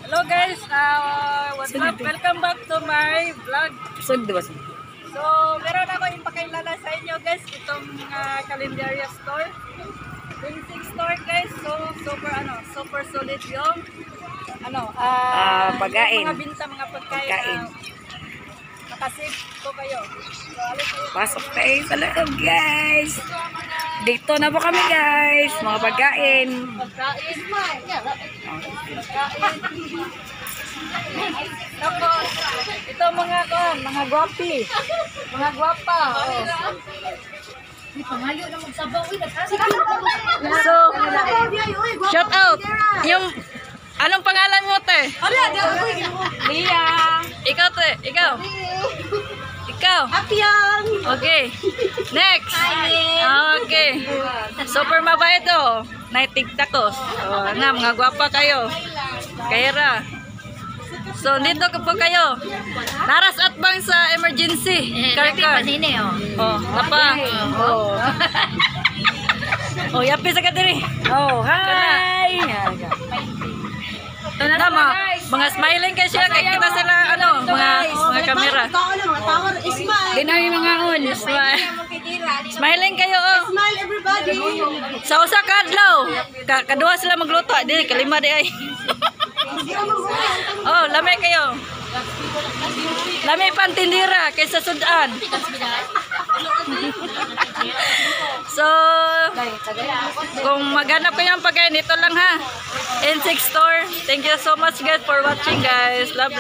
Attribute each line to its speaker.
Speaker 1: Hello guys, what's up? Welcome back to my vlog. So, meron ako ipakilala sa inyo guys, itong Calendaria store. Basic store guys, so super solid yung
Speaker 2: pagkain.
Speaker 1: mga binta, mga pagkain. Nakasave ko kayo. So, alis kayo.
Speaker 2: Pasok tayo sa loob, guys. Dito na po kami, guys. Mga pagkain.
Speaker 1: Pagkain. Tapos, ito mga gwapi. Mga gwapa. So, shout out. Yung, anong pangalan mo, te? Lia. Ikaw, te. Ikaw. Apyang. Okay. Next. Okay. Super mabait to. Naitigtakos. Oh, mga gwapa kayo. Kaira. So, dito po kayo. Naras at bang sa emergency. Car. Oh, napa. Oh. Oh, yapi sa kadiri. Oh, hi. Na, mga smiling kasi siya. Kaya kita sila, mga kamera. Dinawi mga on. Smiling kayo, oh.
Speaker 3: Smile everybody.
Speaker 1: Sa usa ka adlaw. Kadua sila magluto. Di, kalima di ay. Oh, lami kayo. Lami pantindira kaysa sudan. So, kung maghanap kayo ng pagkain, ito lang ha. N6 store. Thank you so much guys for watching guys. Love.